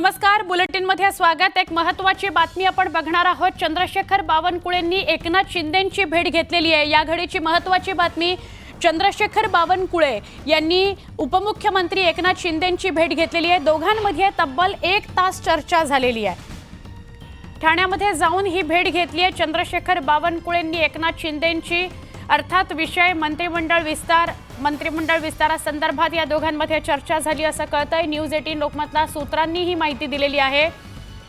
नमस्कार, बुलेटिनमध्ये स्वागत। एक महत्त्वाची बातमी आपण बघणार आहोत। चंद्रशेखर बावनकुळेंनी एकनाथ शिंदेंची भेट घेतलेली आहे। या घडीची महत्त्वाची बातमी, चंद्रशेखर बावनकुळे यांनी उपमुख्यमंत्री एकनाथ शिंदेंची भेट घेतलेली आहे। दोघांमध्ये तब्बल 1 तास चर्चा झालेली आहे। ठाण्यामध्ये जाऊन ही भेट घेतली आहे चंद्रशेखर बावनकुळेंनी एकनाथ शिंदेंची। अर्थात विषय मंत्रिमंडळ विस्तारासंदर्भात या दोघांमध्ये चर्चा झाली असं कळतंय। न्यूज 18 लोकमतला सूत्रांनी ही माहिती दिलेली आहे।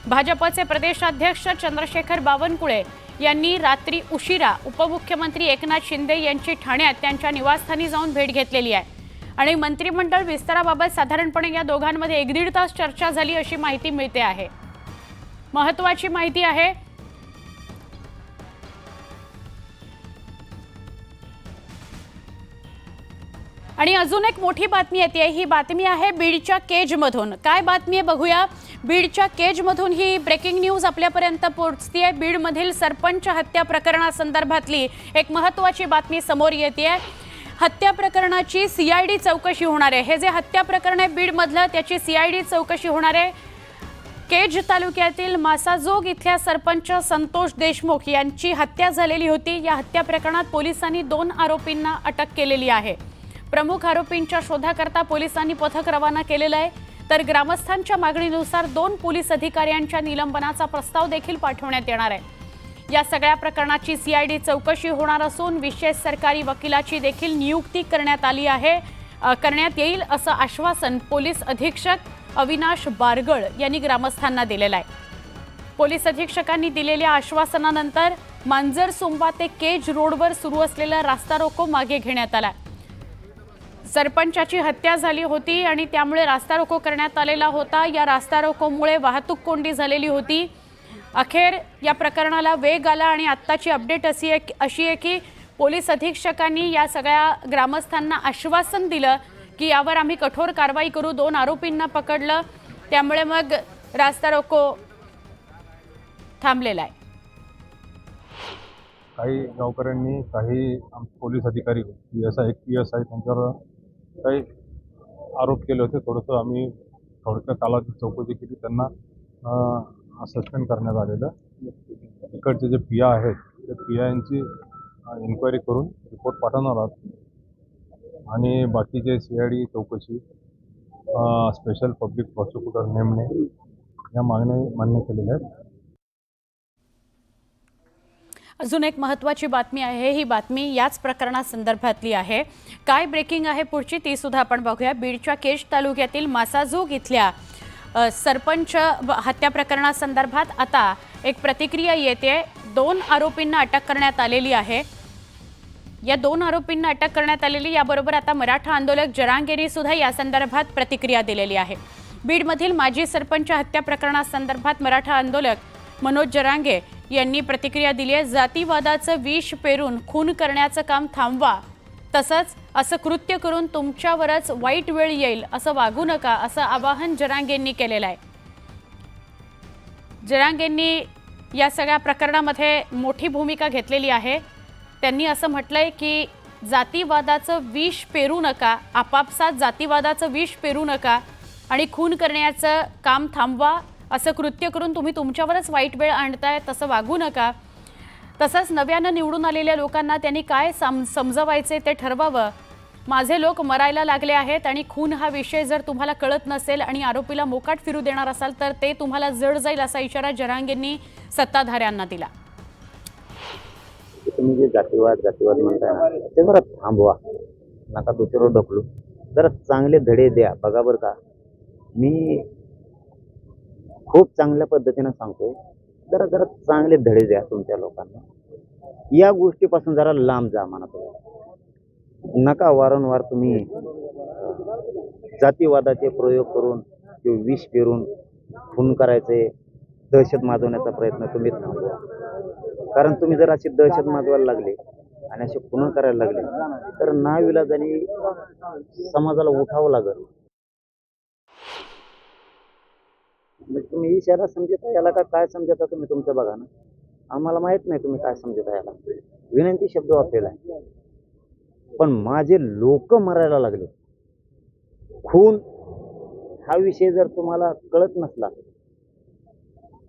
भाजपचे प्रदेशाध्यक्ष चंद्रशेखर बावनकुळे यांनी रात्री उशिरा उपमुख्यमंत्री एकनाथ शिंदे यांची ठाण्यात त्यांच्या निवासस्थानी जाऊन भेट घेतलेली आहे आणि मंत्रिमंडळ विस्ताराबाबत साधारणपणे या दोघांमध्ये 1-1.5 तास चर्चा झाली अशी माहिती मिळते आहे। महत्त्वाची माहिती आहे। आणि अजून एक मोठी बातमी येते। ही बातमी आहे बीडच्या केजमधून। काय बातमी आहे बघूया। बीडच्या केजमधून ही ब्रेकिंग न्यूज आपल्यापर्यंत पोहोचते। बीडमधील सरपंच हत्या प्रकरणासंदर्भातली एक महत्त्वाची बातमी समोर येते। हत्या प्रकरणाची सीआयडी चौकशी होणार आहे। हे जे हत्या प्रकरण आहे बीडमधलं, त्याची सीआयडी चौकशी होणार आहे। केज तालुक्यातील मासाजोग इथल्या सरपंच संतोष देशमुख यांची हत्या झालेली होती। या हत्या प्रकरणात पोलिसांनी 2 आरोपींना अटक केलेली आहे। प्रमुख आरोपींच्या शोधाकरता पोलिसांनी पथक रवाना केलेलं आहे। तर ग्रामस्थांच्या मागणीनुसार 2 पोलीस अधिकाऱ्यांच्या निलंबनाचा प्रस्ताव देखील पाठवण्यात येणार आहे। या सगळ्या प्रकरणाची सीआयडी चौकशी होणार असून विशेष सरकारी वकिलाची देखील नियुक्ती करण्यात येईल असं आश्वासन पोलीस अधीक्षक अविनाश बारगळ यांनी ग्रामस्थांना दिलेलं आहे। पोलीस अधीक्षकांनी दिलेल्या आश्वासनानंतर मांजरसुंबा ते केज रोडवर सुरू असलेला रास्ता रोको मागे घेण्यात आला। सरपंचाची हत्या झाली होती आणि त्यामुळे रास्ता रोको करण्यात आलेला होता। या रास्ता रोकोमुळे वाहतूक कोंडी झालेली होती। अखेर या प्रकरणाला वेग आला आणि आत्ताची अपडेट अशी आहे की पोलीस अधीक्षकांनी या सगळ्या ग्रामस्थांना आश्वासन दिलं की यावर आम्ही कठोर कारवाई करू। 2 आरोपींना पकडलं, त्यामुळे मग रास्ता रोको थांबलेला आहे। काही गावकऱ्यांनी काही पोलीस अधिकारी PSI त्यांच्यावर काही आरोप केले होते। थोडंसं आम्ही थोडक्या कालावधीत चौकशी केली, त्यांना सस्पेंड करण्यात आलेलं। इकडचे जे PI आहेत ते PIंची इन्क्वायरी करून रिपोर्ट पाठवणार आहोत आणि बाकीचे CID चौकशी, स्पेशल पब्लिक प्रॉसिक्युटर नेमणे या मागण्या मान्य केलेल्या आहेत। अजून एक महत्त्वाची बातमी आहे। ही बातमी याच प्रकरणासंदर्भातली आहे। काय ब्रेकिंग आहे पुढची ती सुद्धा आपण बघूया। बीडच्या केज तालुक्यातील मासाजोग इथल्या सरपंच हत्या प्रकरणासंदर्भात आता एक प्रतिक्रिया येते। 2 आरोपींना अटक करण्यात आलेली आहे। या 2 आरोपींना अटक करण्यात आलेली, याबरोबर आता मराठा आंदोलक जरांगेंनी सुद्धा या संदर्भात प्रतिक्रिया दिलेली आहे। बीडमधील माजी सरपंच हत्या प्रकरणासंदर्भात मराठा आंदोलक मनोज जरांगे यांनी प्रतिक्रिया दिली आहे। जातीवादाचं विष पेरून खून करण्याचं काम थांबवा, तसंच असं कृत्य करून तुमच्यावरच वाईट वेळ येईल असं वागू नका, असं आवाहन जरांगेंनी केलेलं आहे। जरांगेंनी या सगळ्या प्रकरणामध्ये मोठी भूमिका घेतलेली आहे। त्यांनी असं म्हटलंय की जातीवादाचं विष पेरू नका, आपापसात जातीवादाचं विष पेरू नका आणि खून करण्याचं काम थांबवा। असं कृत्य करून तुम्ही तुमच्यावरच वाईट वेळ आणताय, तसं वागू नका। तसंच नव्यानं निवडून आलेल्या लोकांना त्यांनी काय समजवायचे ते ठरवावं। माझे लोक मरायला लागले आहेत आणि खून हा विषय जर तुम्हाला कळत नसेल आणि आरोपीला मोकाट फिरू देणार असाल तर ते तुम्हाला जड जाईल, असा इशारा जरांगेंनी सत्ताधाऱ्यांना दिला। तुम्ही जे जातीवाद म्हणताय ना, ते जरा थांबवा, नका दुसरीवर ढकलू, जरा चांगले धडे द्या। बघा बरं का, मी खूप चांगल्या पद्धतीने सांगतोय, जरा चांगले धडे द्या तुमच्या लोकांना। या गोष्टीपासून जरा लांब जा म्हणतो। नका वारंवार तुम्ही जातीवादाचे प्रयोग करून किंवा विष पेरून खून करायचे, दहशत माजवण्याचा प्रयत्न तुम्ही थांबवा। कारण तुम्ही जर अशी दहशत माजवायला लागले आणि असे खून करायला लागले तर नाविलाजाने समाजाला उठावं लागेल। तुम्ही इशारा समजता याला का काय समजता तुम्ही तुमचं बघा ना, आम्हाला माहित नाही तुम्ही काय समजता याला। विनंती शब्द वापरलेला आहे, पण माझे लोक मरायला लागले, खून हा विषय जर तुम्हाला कळत नसला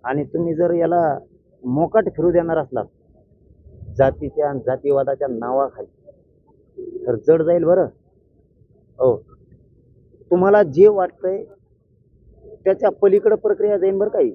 आणि तुम्ही जर याला मोकाट फिरू देणार असलात जातीच्या आणि जातीवादाच्या नावाखाली, तर जड जाईल बरं. हो, तुम्हाला जे वाटतंय त्याच्या पलीकडे प्रक्रिया जाईल बरं काही.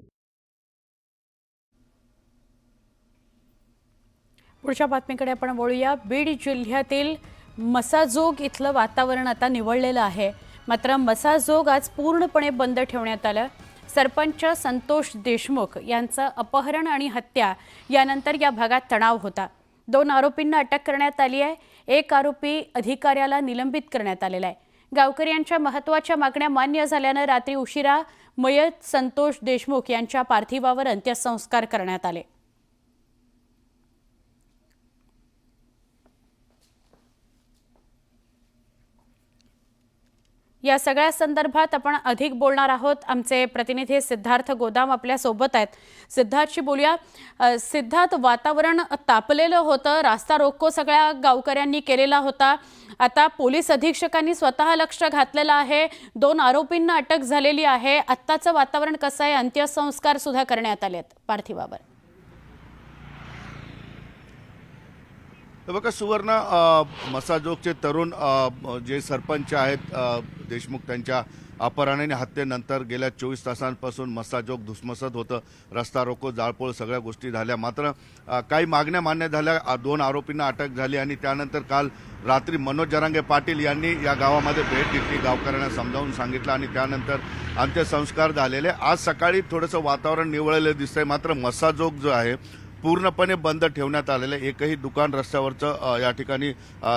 पुढच्या बातमीकडे आपण वळूया. बीड जिल्ह्यातील मसाजोग इथलं वातावरण आता निवळलेलं आहे. मात्र मसाजोग आज पूर्णपणे बंद ठेवण्यात आलं. सरपंच संतोष देशमुख यांचं अपहरण आणि हत्या यानंतर या भागात तणाव होता. 2 आरोपींना अटक करण्यात आली आहे. 1 आरोपी अधिकाऱ्याला निलंबित करण्यात आलेला आहे. गावकऱ्यांच्या महत्त्वाच्या मागण्या मान्य झाल्यानं रात्री उशिरा मयत संतोष देशमुख यांच्या पार्थिवावर अंत्यसंस्कार करण्यात आले. या सगळ्या संदर्भात आपण अधिक बोलणार आहोत. आमचे प्रतिनिधी सिद्धार्थ गोदाम आपल्या सोबत आहेत. सिद्धार्थशी बोलूया. सिद्धार्थ, वातावरण तापलेलं होतं, रास्ता रोको सगळ्या गावकऱ्यांनी केलेला होता. आता पोलीस अधीक्षकांनी स्वतः लक्ष घातलेलं आहे. 2 आरोपींना अटक झालेली आहे. आत्ताचं वातावरण कसं आहे? अंत्यसंस्कार सुद्धा करण्यात आलेत पार्थिवावर. तर बघा सुवर्ण, मसाजोगचे तरुण जे सरपंच आहेत देशमुख, त्यांच्या अपहरण आणि हत्येनंतर गेल्या 24 तासांपासून मसाजोग धुसमसत होतं. रस्ता रोको, जाळपोळ सगळ्या गोष्टी झाल्या. मात्र काही मागण्या मान्य झाल्या. 2 आरोपींना अटक झाली आणि त्यानंतर काल रात्री मनोज जरांगे पाटील यांनी या गावामध्ये भेट घेतली, गावकऱ्यांना समजावून सांगितलं आणि त्यानंतर अंत्यसंस्कार झालेले. आज सकाळी थोडंसं वातावरण निवळलेलं दिसतंय. मात्र मसाजोग जो आहे पूर्णपणे बंद ठेवण्यात आलेलं आहे. एकही दुकान रस्त्यावरचं या ठिकाणी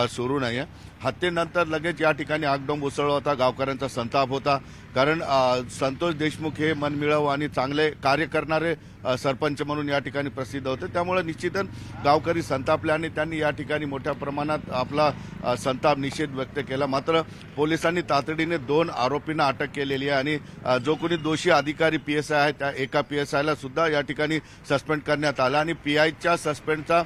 सुरू नाही आहे. हत्येनंतर लगेच या ठिकाणी आगडोंब उसळला होता. गावकऱ्यांचा संताप होता. कारण संतोष देशमुख हे मनमिळावू आणि चांगले कार्य करणारे सरपंच म्हणून या ठिकाणी प्रसिद्ध होते. त्यामुळे निश्चितच गावकरी संतापले आणि त्यांनी या ठिकाणी मोठ्या प्रमाणात आपला संताप निषेध व्यक्त केला. मात्र पोलिसांनी तातडीने 2 आरोपींना अटक केलेली आहे आणि जो कोणी दोषी अधिकारी PSI आहे त्या एका PSIला सुद्धा या ठिकाणी सस्पेंड करण्यात आला आणि PIच्या सस्पेंडचा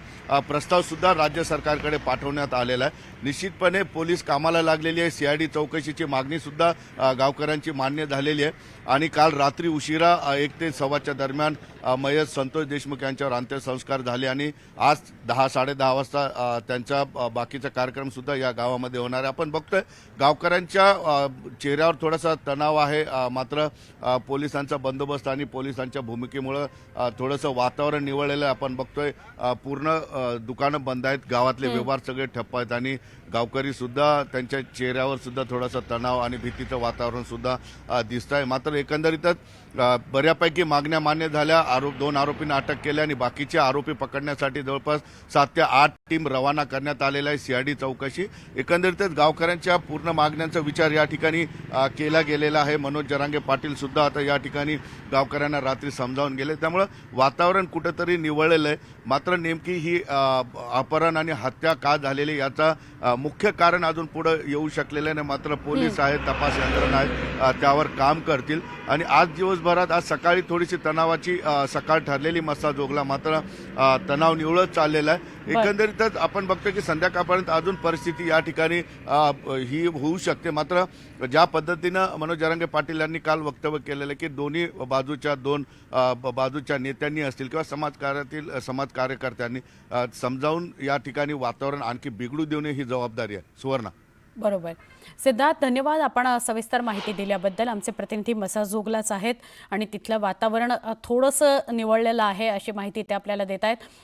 प्रस्ताव सुद्धा राज्य सरकारकडे पाठवण्यात आलेला आहे. निश्चितपणे पोलीस कामाला लागलेली आहे. CID चौकशीची मागणी सुद्धा गावकऱ्यांची मान्य झालेली आहे आणि काल रात्री उशिरा 1 ते 1:15 दरम्यान मयत संतोष देशमुख यांच्यावर अंत्यसंस्कार झाले आणि आज 10-10:30 वाजता त्यांचा बाकीचा कार्यक्रम सुद्धा या गावामध्ये होणार आहे. आपण बघतोय गावकऱ्यांच्या चेहऱ्यावर थोडासा तणाव आहे. मात्र पोलिसांचा बंदोबस्त आणि पोलिसांच्या भूमिकेमुळे थोडंसं वातावरण निवळलेलं आहे. आपण बघतोय पूर्ण दुकानं बंद आहेत, गावातले व्यवहार सगळे ठप्प आहेत आणि गावकरी सुद्धा त्यांच्या चेहऱ्यावर सुद्धा थोडासा तणाव आणि भीतीचं वातावरण सुद्धा दिसत आहे. मात्र एकंदरीतच बऱ्यापैकी मागण्या मान्य झाल्या. 2 आरोपींना अटक केली आणि बाकीचे आरोपी पकडण्यासाठी जवळपास 7 ते 8 टीम रवाना करण्यात आलेला आहे. CID चौकशी, एकंदरीतच गावकऱ्यांच्या पूर्ण मागण्यांचा विचार या ठिकाणी केला गेलेला आहे. मनोज जरांगे पाटील सुद्धा आता या ठिकाणी गावकऱ्यांना रात्री समजावून गेले. त्यामुळं वातावरण कुठंतरी निवळलेलं आहे. मात्र नेमकी ही अपहरण आणि हत्या का झालेली याचा मुख्य कारण अजून पुढे येऊ शकलेलं नाही. मात्र पोलीस आहेत, तपास यंत्रणा आहेत, त्यावर काम करतील आणि आज दिवसभरात, आज सकाळी थोडीशी तणावाची सकाळ ठरलेली मसाजोगला, मात्र तणाव निवळत चाललेला आहे. एकंदरीतच आपण बघतो की संध्याकाळपर्यंत अजून परिस्थिती या ठिकाणी ही होऊ शकते. मात्र ज्या पद्धतीनं मनोज जरांगे पाटील यांनी काल वक्तव्य केलेलं की दोन्ही बाजूच्या 2 बाजूच्या नेत्यांनी असतील किंवा समाज कार्यकर्त्यांनी समजावून या ठिकाणी वातावरण आणखी बिघडू देऊ नये ही जबाबदारी आहे. सुवर्णा. बरोबर. सिद्धार्थ, धन्यवाद आपण सविस्तर माहिती दिल्याबद्दल. आमचे प्रतिनिधी मसाजोगलाच आहेत आणि तिथलं वातावरण थोडंसं निवळलेलं आहे अशी माहिती ते आपल्याला देत आहेत.